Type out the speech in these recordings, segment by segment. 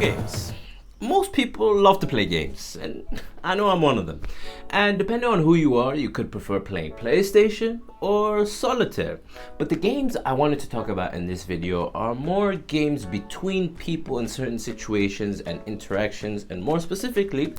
games. Most people love to play games, and I know I'm one of them. And depending on who you are, you could prefer playing PlayStation or solitaire. But the games I wanted to talk about in this video are more games between people in certain situations and interactions, and more specifically,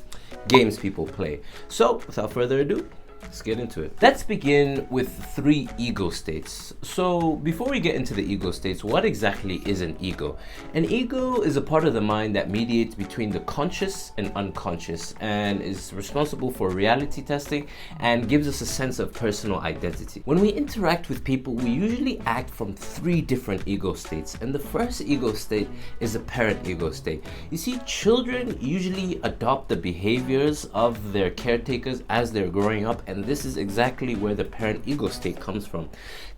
games people play. So without further ado, let's get into it. Let's begin with 3 ego states. So before we get into the ego states, what exactly is an ego? An ego is a part of the mind that mediates between the conscious and unconscious and is responsible for reality testing and gives us a sense of personal identity. When we interact with people, we usually act from 3 different ego states, and the first ego state is a parent ego state. You see, children usually adopt the behaviors of their caretakers as they're growing up, and this is exactly where the parent ego state comes from.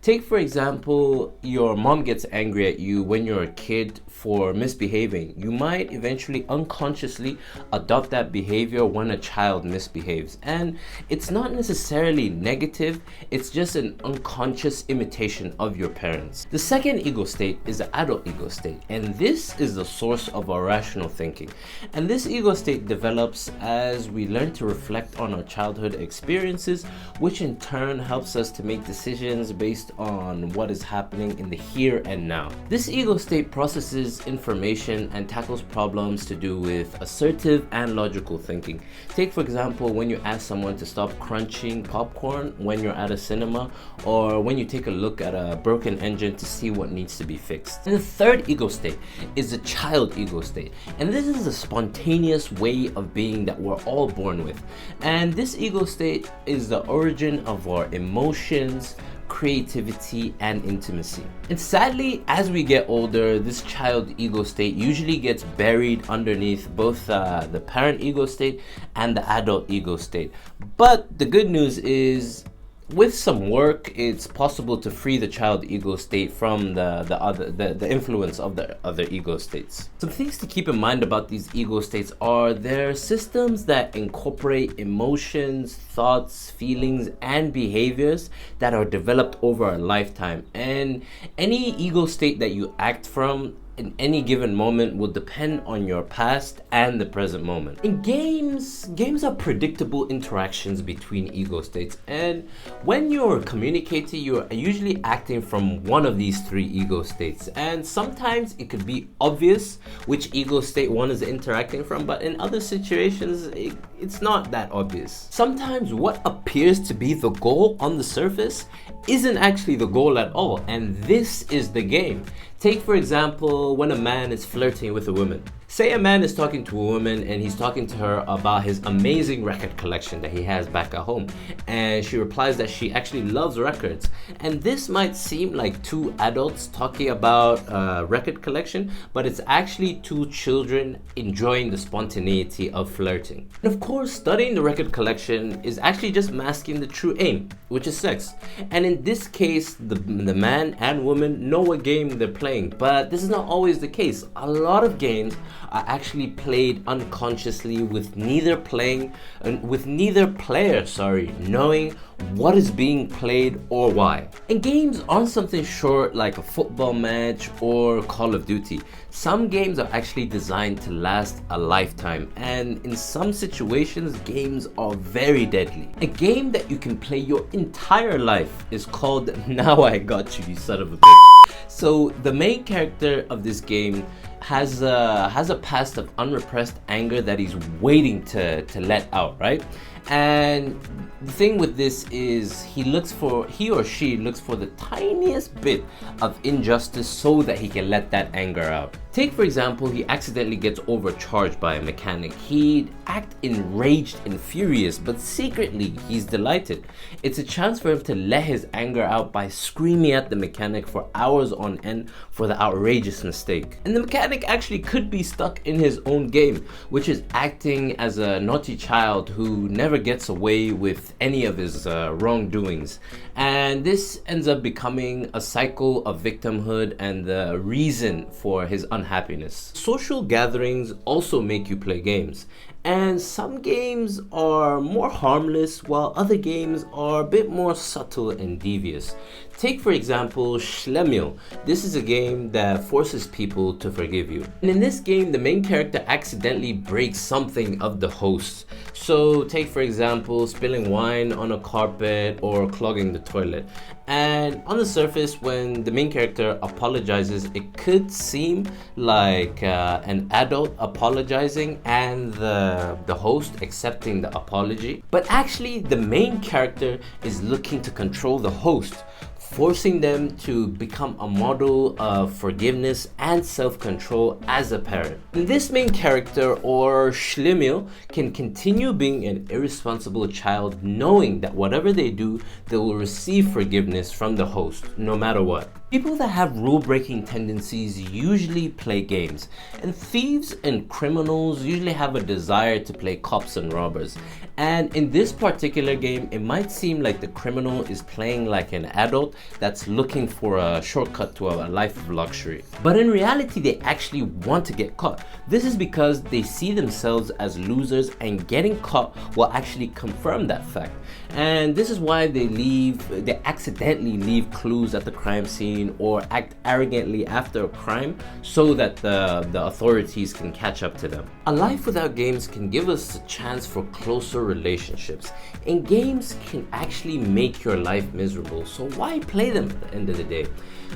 Take, for example, your mom gets angry at you when you're a kid for misbehaving. You might eventually unconsciously adopt that behavior when a child misbehaves. And it's not necessarily negative, it's just an unconscious imitation of your parents. The second ego state is the adult ego state, and this is the source of our rational thinking. And this ego state develops as we learn to reflect on our childhood experiences, which in turn helps us to make decisions based on what is happening in the here and now. This ego state processes information and tackles problems to do with assertive and logical thinking. Take, for example, when you ask someone to stop crunching popcorn when you're at a cinema, or when you take a look at a broken engine to see what needs to be fixed. And the third ego state is the child ego state, and this is a spontaneous way of being that we're all born with. And this ego state is the origin of our emotions, creativity, and intimacy. And sadly, as we get older, this child ego state usually gets buried underneath both the parent ego state and the adult ego state. But the good news is, with some work, it's possible to free the child ego state from the influence of the other ego states. Some things to keep in mind about these ego states are they're systems that incorporate emotions, thoughts, feelings, and behaviors that are developed over a lifetime. And any ego state that you act from in any given moment will depend on your past and the present moment. In games are predictable interactions between ego states, and when you're communicating, you're usually acting from one of these 3 ego states. And sometimes it could be obvious which ego state one is interacting from, but in other situations, it's not that obvious. Sometimes what appears to be the goal on the surface isn't actually the goal at all, and this is the game. Take, for example, when a man is flirting with a woman. Say a man is talking to a woman and he's talking to her about his amazing record collection that he has back at home, and she replies that she actually loves records. And this might seem like 2 adults talking about a record collection, but it's actually 2 children enjoying the spontaneity of flirting. And of course, studying the record collection is actually just masking the true aim, which is sex. And in this case, the man and woman know what game they're playing, but this is not always the case. A lot of games are actually played unconsciously with neither player knowing what is being played or why. And games aren't something short like a football match or Call of Duty. Some games are actually designed to last a lifetime, and in some situations, games are very deadly. A game that you can play your entire life is called Now I Got You, you son of a bitch. So the main character of this game has a past of unrepressed anger that he's waiting to let out, right? And the thing with this is he or she looks for the tiniest bit of injustice so that he can let that anger out. Take, for example, he accidentally gets overcharged by a mechanic. He'd act enraged and furious, but secretly he's delighted. It's a chance for him to let his anger out by screaming at the mechanic for hours on end for the outrageous mistake. And the mechanic actually could be stuck in his own game, which is acting as a naughty child who never gets away with any of his wrongdoings. And this ends up becoming a cycle of victimhood and the reason for his unhappiness. Social gatherings also make you play games. And some games are more harmless while other games are a bit more subtle and devious. Take for example Schlemiel. This is a game that forces people to forgive you. And in this game, the main character accidentally breaks something of the host. So take for example spilling wine on a carpet or clogging the toilet. And on the surface, when the main character apologizes, it could seem like an adult apologizing and the host accepting the apology. But actually, the main character is looking to control the host, forcing them to become a model of forgiveness and self-control as a parent. And this main character, or Schlemiel, can continue being an irresponsible child, knowing that whatever they do, they will receive forgiveness from the host, no matter what. People that have rule-breaking tendencies usually play games, and thieves and criminals usually have a desire to play cops and robbers. And in this particular game, it might seem like the criminal is playing like an adult that's looking for a shortcut to a life of luxury. But in reality, they actually want to get caught. This is because they see themselves as losers, and getting caught will actually confirm that fact. And this is why they accidentally leave clues at the crime scene or act arrogantly after a crime so that the authorities can catch up to them. A life without games can give us a chance for closer relationships, and games can actually make your life miserable, so why play them at the end of the day?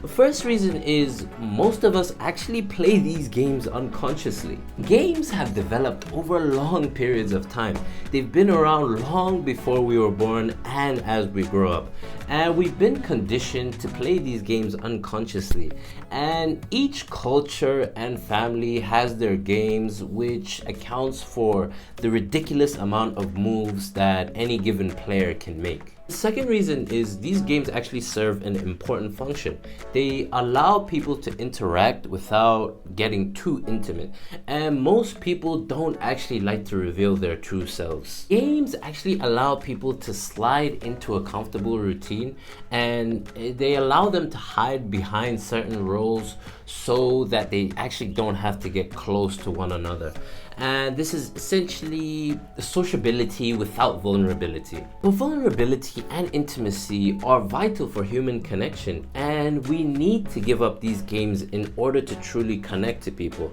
The first reason is most of us actually play these games unconsciously. Games have developed over long periods of time. They've been around long before we were born and as we grow up. And we've been conditioned to play these games unconsciously. And each culture and family has their games, which accounts for the ridiculous amount of moves that any given player can make. The second reason is these games actually serve an important function. They allow people to interact without getting too intimate, and most people don't actually like to reveal their true selves. Games actually allow people to slide into a comfortable routine, and they allow them to hide behind certain roles so that they actually don't have to get close to one another. And this is essentially sociability without vulnerability. But vulnerability and intimacy are vital for human connection, and we need to give up these games in order to truly connect to people.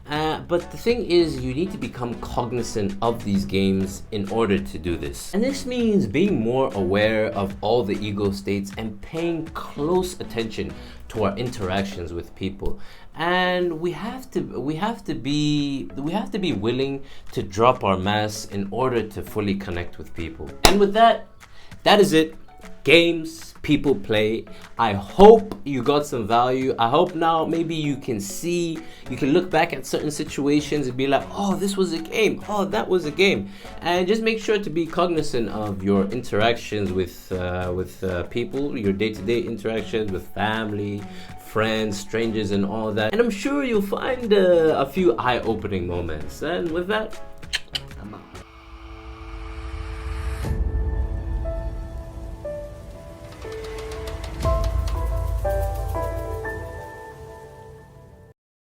But the thing is, you need to become cognizant of these games in order to do this. And this means being more aware of all the ego states and paying close attention to our interactions with people. And we have to be willing to drop our masks in order to fully connect with people. And with that is it. Games people play. I hope you got some value. I hope now maybe you can look back at certain situations and be like, oh, this was a game. Oh, that was a game. And just make sure to be cognizant of your interactions with people, your day-to-day interactions with family, friends, strangers, and all that. And I'm sure you'll find a few eye-opening moments. And with that,